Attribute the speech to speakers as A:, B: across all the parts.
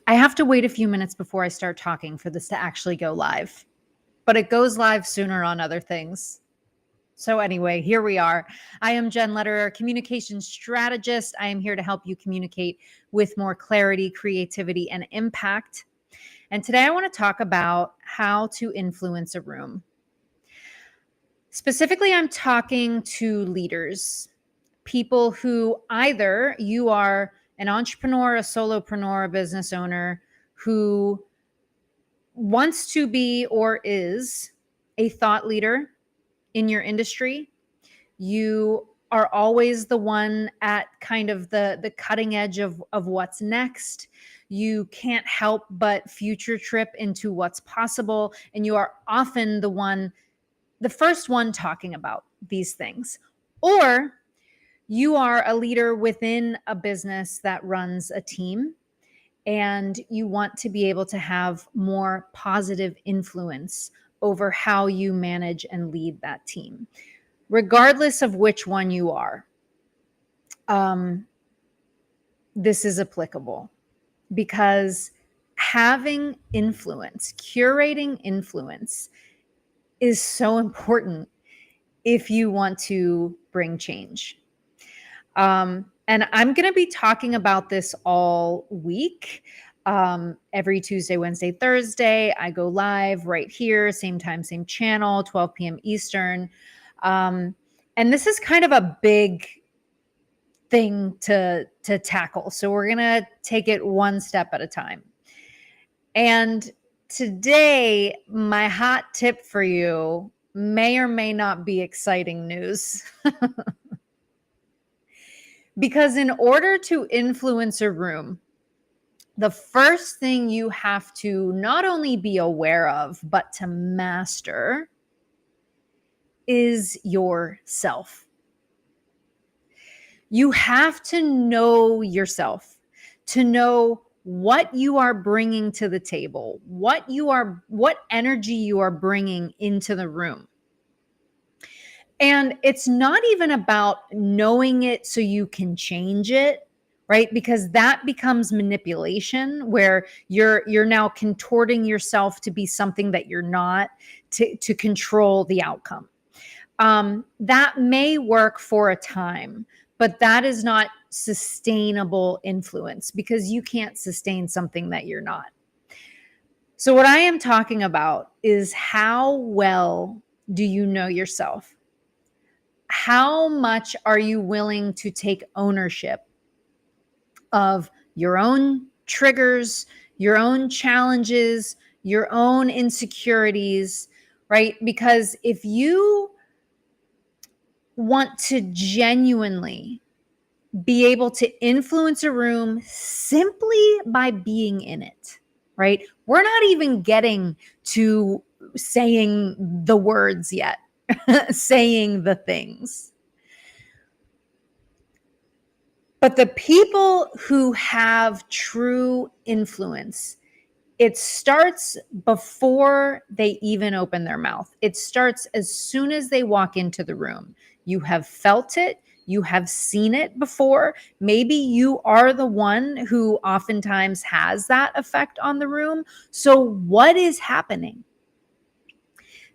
A: I have to wait a few minutes before I start talking for this to actually go live, but it goes live sooner on other things. So anyway, here we are. I am Jen Lederer, communication strategist. I am here to help you communicate with more clarity, creativity, and impact. And today I want to talk about how to influence a room. Specifically, I'm talking to leaders, people who either you are an entrepreneur, a solopreneur, a business owner who wants to be or is a thought leader in your industry. You are always the one at kind of the cutting edge of what's next. You can't help but future trip into what's possible. And you are often the first one talking about these things. Or you are a leader within a business that runs a team, and you want to be able to have more positive influence over how you manage and lead that team. Regardless of which one you are, this is applicable because having influence, curating influence is so important if you want to bring change. And I'm going to be talking about this all week. Every Tuesday, Wednesday, Thursday, I go live right here, same time, same channel, 12 p.m. Eastern. And this is kind of a big thing to tackle. So we're going to take it one step at a time. And today, my hot tip for you may or may not be exciting news. Because in order to influence a room, the first thing you have to not only be aware of, but to master is yourself. You have to know yourself, to know what you are bringing to the table, what energy you are bringing into the room. And it's not even about knowing it so you can change it, right? Because that becomes manipulation where you're now contorting yourself to be something that you're not, to control the outcome. That may work for a time, but that is not sustainable influence because you can't sustain something that you're not. So what I am talking about is how well do you know yourself? How much are you willing to take ownership of your own triggers, your own challenges, your own insecurities, right? Because if you want to genuinely be able to influence a room simply by being in it, right? We're not even getting to saying the words yet. Saying the things. But the people who have true influence, it starts before they even open their mouth. It starts as soon as they walk into the room. You have felt it. You have seen it before. Maybe you are the one who oftentimes has that effect on the room. So what is happening?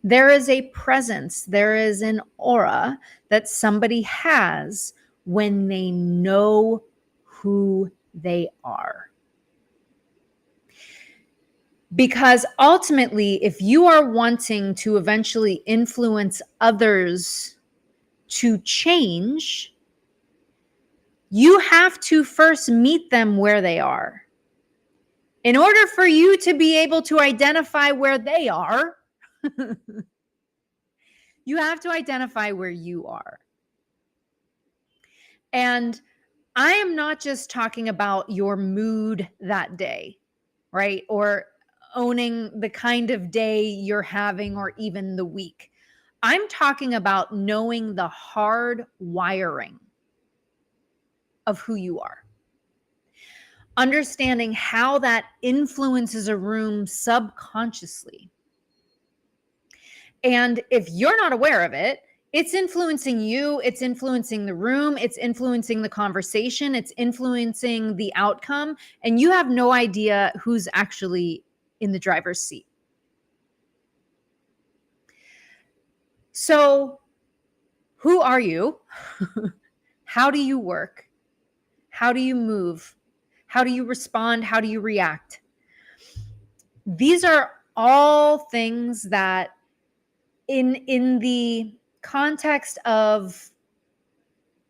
A: There is a presence, there is an aura that somebody has when they know who they are. Because ultimately, if you are wanting to eventually influence others to change, you have to first meet them where they are. In order for you to be able to identify where they are, you have to identify where you are. And I am not just talking about your mood that day, right? Or owning the kind of day you're having or even the week. I'm talking about knowing the hard wiring of who you are. Understanding how that influences a room subconsciously. And if you're not aware of it, It's influencing you, it's influencing the room, it's influencing the conversation, it's influencing the outcome, and you have no idea who's actually in the driver's seat. So, who are you? How do you work? How do you move? How do you respond? How do you react? These are all things that in the context of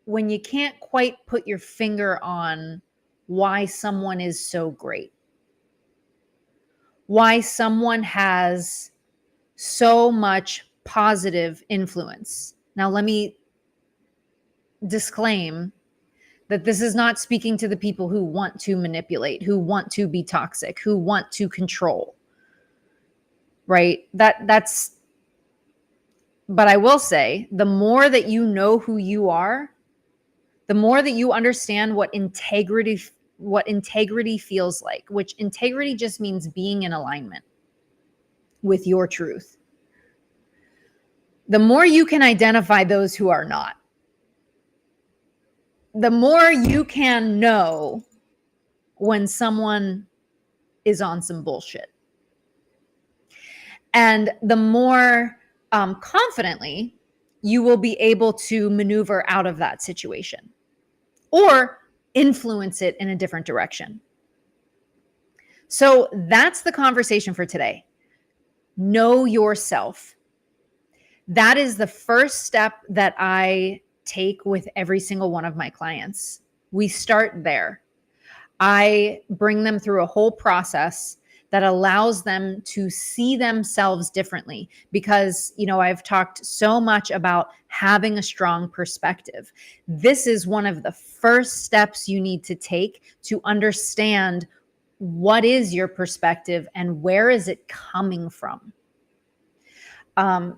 A: when you can't quite put your finger on why someone is so great, why someone has so much positive influence. Now, let me disclaim that this is not speaking to the people who want to manipulate, who want to be toxic, who want to control, right? But I will say, the more that you know who you are, the more that you understand what integrity feels like, which integrity just means being in alignment with your truth. The more you can identify those who are not, the more you can know when someone is on some bullshit. And the more confidently you will be able to maneuver out of that situation or influence it in a different direction. So that's the conversation for today. Know yourself. That is the first step that I take with every single one of my clients. We start there. I bring them through a whole process that allows them to see themselves differently because, I've talked so much about having a strong perspective. This is one of the first steps you need to take to understand what is your perspective and where is it coming from.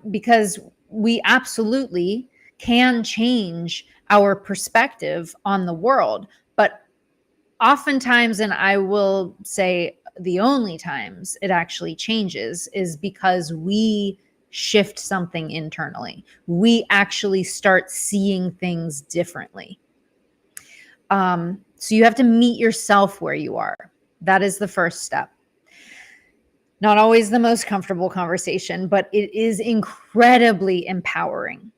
A: Because we absolutely can change our perspective on the world, but oftentimes, and I will say the only times it actually changes is because we shift something internally. We actually start seeing things differently. So you have to meet yourself where you are. That is the first step. Not always the most comfortable conversation, but it is incredibly empowering.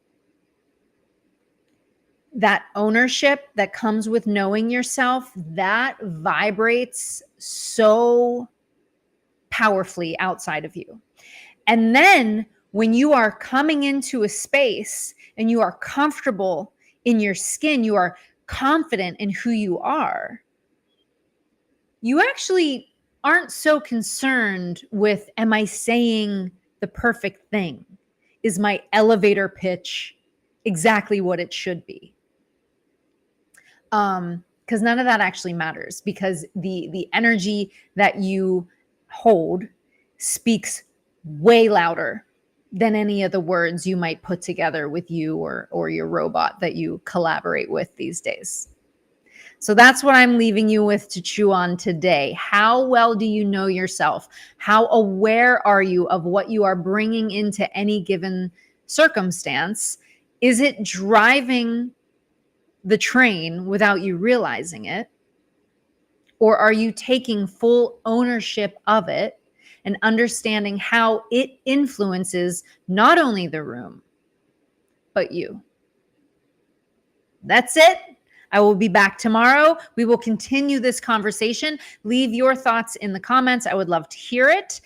A: That ownership that comes with knowing yourself, that vibrates so powerfully outside of you. And then when you are coming into a space and you are comfortable in your skin, you are confident in who you are, you actually aren't so concerned with, am I saying the perfect thing? Is my elevator pitch exactly what it should be? Because none of that actually matters, because the energy that you hold speaks way louder than any of the words you might put together with you or your robot that you collaborate with these days. So that's what I'm leaving you with to chew on today. How well do you know yourself? How aware are you of what you are bringing into any given circumstance? Is it driving the train without you realizing it? Or are you taking full ownership of it and understanding how it influences not only the room, but you? That's it. I will be back tomorrow. We will continue this conversation. Leave your thoughts in the comments. I would love to hear it.